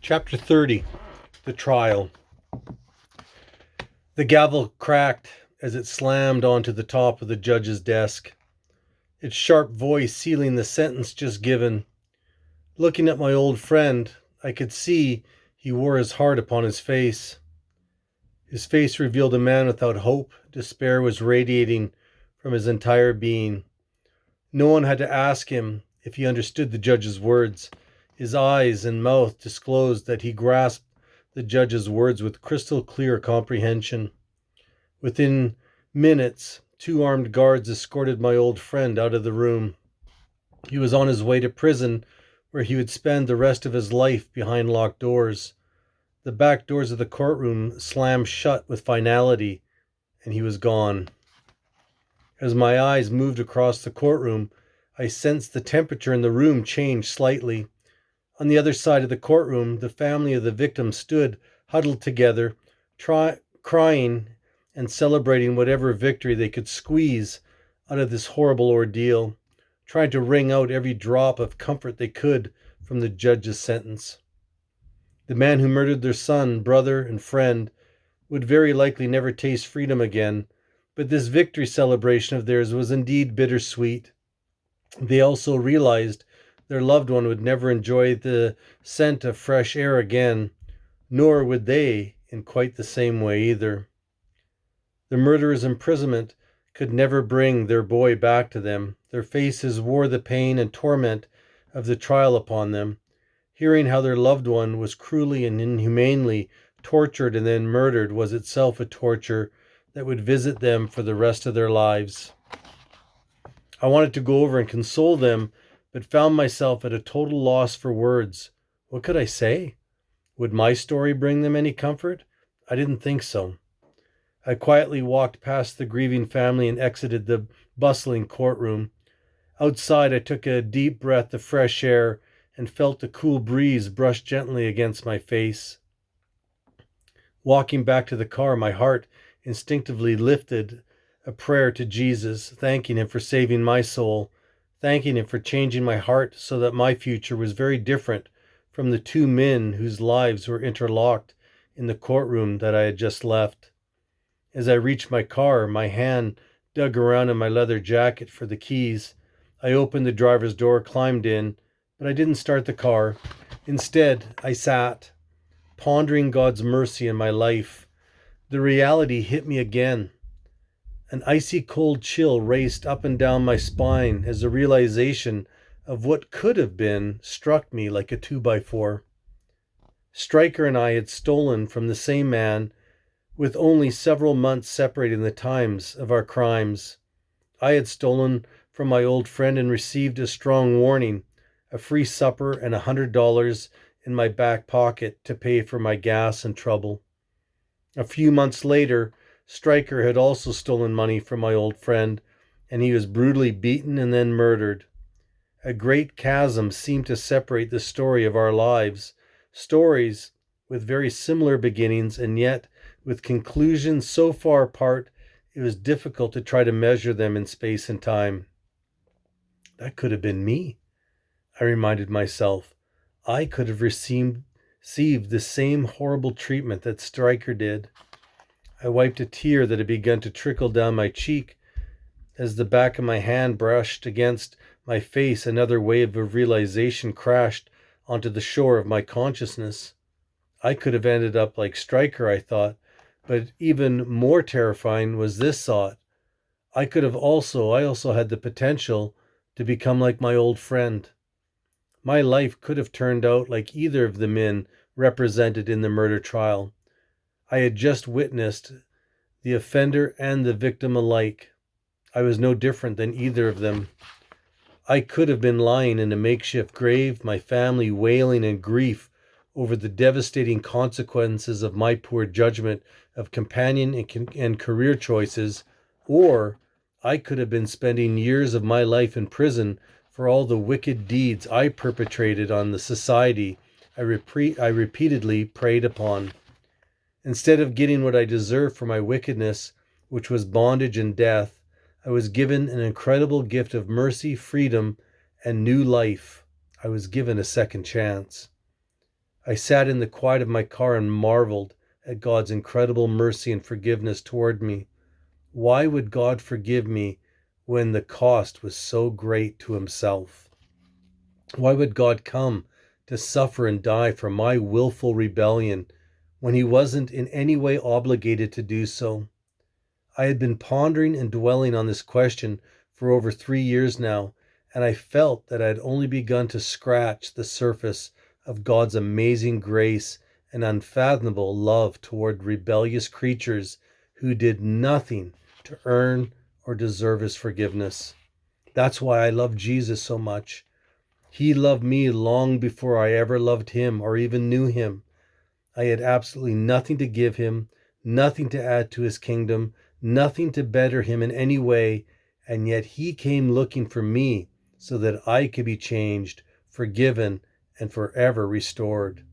Chapter 30, The Trial. The gavel cracked as it slammed onto the top of the judge's desk, its sharp voice sealing the sentence just given. Looking at my old friend, I could see he wore his heart upon his face. His face revealed a man without hope. Despair was radiating from his entire being. No one had to ask him if he understood the judge's words. His eyes and mouth disclosed that he grasped the judge's words with crystal clear comprehension. Within minutes, 2 armed guards escorted my old friend out of the room. He was on his way to prison, where he would spend the rest of his life behind locked doors. The back doors of the courtroom slammed shut with finality, and he was gone. As my eyes moved across the courtroom, I sensed the temperature in the room change slightly. On the other side of the courtroom, the family of the victim stood huddled together, crying and celebrating whatever victory they could squeeze out of this horrible ordeal, trying to wring out every drop of comfort they could from the judge's sentence. The man who murdered their son, brother, and friend would very likely never taste freedom again, but this victory celebration of theirs was indeed bittersweet. They also realized their loved one would never enjoy the scent of fresh air again, nor would they in quite the same way either. The murderer's imprisonment could never bring their boy back to them. Their faces wore the pain and torment of the trial upon them. Hearing how their loved one was cruelly and inhumanely tortured and then murdered was itself a torture that would visit them for the rest of their lives. I wanted to go over and console them, but found myself at a total loss for words. What could I say? Would my story bring them any comfort? I didn't think so. I quietly walked past the grieving family and exited the bustling courtroom. Outside, I took a deep breath of fresh air and felt the cool breeze brush gently against my face. Walking back to the car, my heart instinctively lifted a prayer to Jesus, thanking him for saving my soul, thanking him for changing my heart so that my future was very different from the 2 men whose lives were interlocked in the courtroom that I had just left. As I reached my car, my hand dug around in my leather jacket for the keys. I opened the driver's door, climbed in, but I didn't start the car. Instead, I sat, pondering God's mercy in my life. The reality hit me again. An icy cold chill raced up and down my spine as the realization of what could have been struck me like a 2x4. Stryker and I had stolen from the same man, with only several months separating the times of our crimes. I had stolen from my old friend and received a strong warning, a free supper and $100 in my back pocket to pay for my gas and trouble. A few months later, Stryker had also stolen money from my old friend, and he was brutally beaten and then murdered. A great chasm seemed to separate the story of our lives, stories with very similar beginnings and yet with conclusions so far apart it was difficult to try to measure them in space and time. That could have been me, I reminded myself. I could have received the same horrible treatment that Stryker did. I wiped a tear that had begun to trickle down my cheek. As the back of my hand brushed against my face, another wave of realization crashed onto the shore of my consciousness. I could have ended up like Stryker, I thought, but even more terrifying was this thought. I also had the potential to become like my old friend. My life could have turned out like either of the men represented in the murder trial. I had just witnessed the offender and the victim alike. I was no different than either of them. I could have been lying in a makeshift grave, my family wailing in grief over the devastating consequences of my poor judgment of companion and career choices, or I could have been spending years of my life in prison for all the wicked deeds I perpetrated on the society I repeatedly preyed upon. Instead of getting what I deserved for my wickedness, which was bondage and death, I was given an incredible gift of mercy, freedom, and new life. I was given a second chance. I sat in the quiet of my car and marveled at God's incredible mercy and forgiveness toward me. Why would God forgive me when the cost was so great to himself? Why would God come to suffer and die for my willful rebellion when he wasn't in any way obligated to do so? I had been pondering and dwelling on this question for over 3 years now, and I felt that I had only begun to scratch the surface of God's amazing grace and unfathomable love toward rebellious creatures who did nothing to earn or deserve his forgiveness. That's why I love Jesus so much. He loved me long before I ever loved him or even knew him. I had absolutely nothing to give him, nothing to add to his kingdom, nothing to better him in any way, and yet he came looking for me so that I could be changed, forgiven, and forever restored.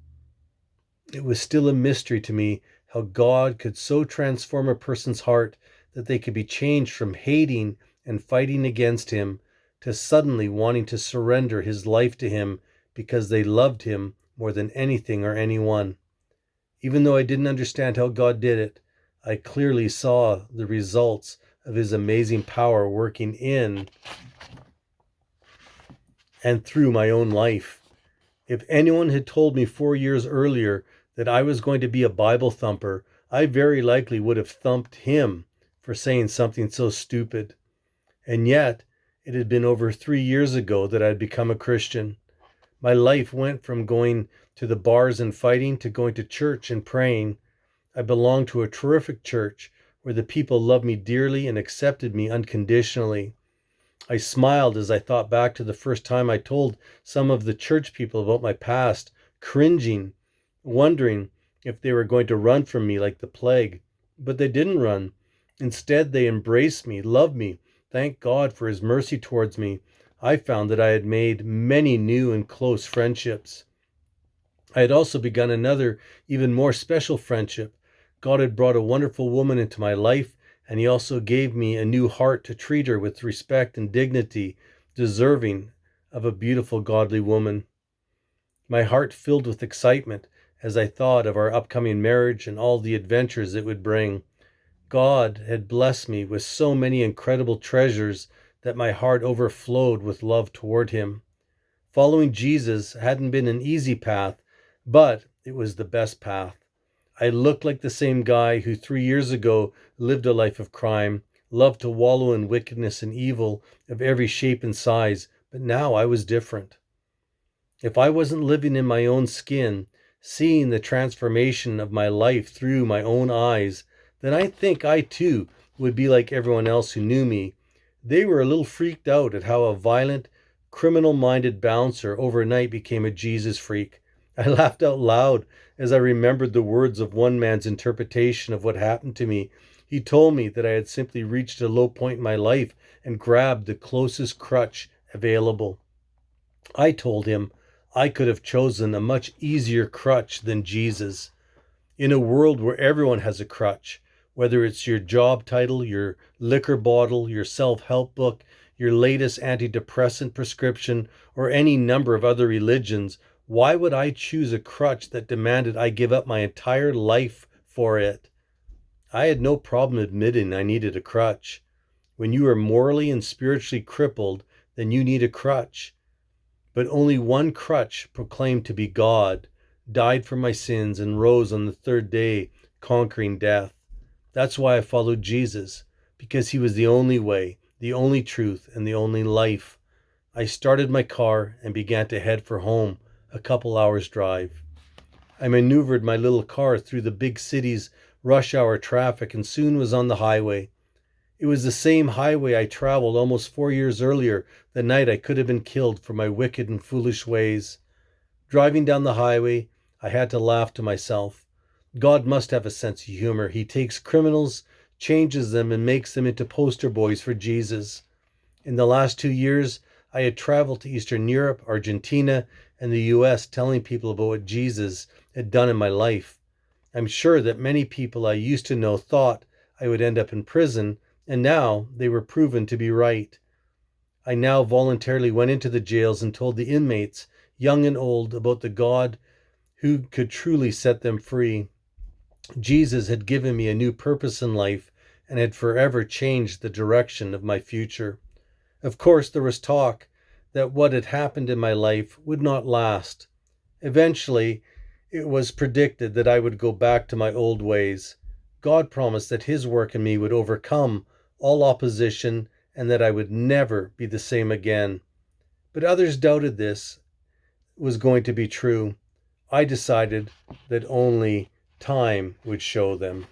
It was still a mystery to me how God could so transform a person's heart that they could be changed from hating and fighting against him to suddenly wanting to surrender his life to him because they loved him more than anything or anyone. Even though I didn't understand how God did it, I clearly saw the results of his amazing power working in and through my own life. If anyone had told me 4 years earlier that I was going to be a Bible thumper, I very likely would have thumped him for saying something so stupid. And yet, it had been over 3 years ago that I had become a Christian. My life went from going to the bars and fighting to going to church and praying. I belonged to a terrific church where the people loved me dearly and accepted me unconditionally. I smiled as I thought back to the first time I told some of the church people about my past, cringing, wondering if they were going to run from me like the plague. But they didn't run. Instead, they embraced me, loved me. Thank God for his mercy towards me. I found that I had made many new and close friendships. I had also begun another, even more special friendship. God had brought a wonderful woman into my life, and he also gave me a new heart to treat her with respect and dignity, deserving of a beautiful, godly woman. My heart filled with excitement as I thought of our upcoming marriage and all the adventures it would bring. God had blessed me with so many incredible treasures that my heart overflowed with love toward him. Following Jesus hadn't been an easy path, but it was the best path. I looked like the same guy who 3 years ago lived a life of crime, loved to wallow in wickedness and evil of every shape and size, but now I was different. If I wasn't living in my own skin, seeing the transformation of my life through my own eyes, then I think I too would be like everyone else who knew me. They were a little freaked out at how a violent, criminal-minded bouncer overnight became a Jesus freak. I laughed out loud as I remembered the words of one man's interpretation of what happened to me. He told me that I had simply reached a low point in my life and grabbed the closest crutch available. I told him I could have chosen a much easier crutch than Jesus. In a world where everyone has a crutch, whether it's your job title, your liquor bottle, your self-help book, your latest antidepressant prescription, or any number of other religions, why would I choose a crutch that demanded I give up my entire life for it? I had no problem admitting I needed a crutch. When you are morally and spiritually crippled, then you need a crutch. But only one crutch, proclaimed to be God, died for my sins and rose on the third day, conquering death. That's why I followed Jesus, because he was the only way, the only truth, and the only life. I started my car and began to head for home, a couple hours drive. I maneuvered my little car through the big city's rush hour traffic and soon was on the highway. It was the same highway I traveled almost 4 years earlier, the night I could have been killed for my wicked and foolish ways. Driving down the highway, I had to laugh to myself. God must have a sense of humor. He takes criminals, changes them, and makes them into poster boys for Jesus. In the last 2 years, I had traveled to Eastern Europe, Argentina, and the US telling people about what Jesus had done in my life. I'm sure that many people I used to know thought I would end up in prison, and now they were proven to be right. I now voluntarily went into the jails and told the inmates, young and old, about the God who could truly set them free. Jesus had given me a new purpose in life and had forever changed the direction of my future. Of course, there was talk that what had happened in my life would not last. Eventually, it was predicted that I would go back to my old ways. God promised that His work in me would overcome all opposition and that I would never be the same again. But others doubted this was going to be true. I decided that only time would show them.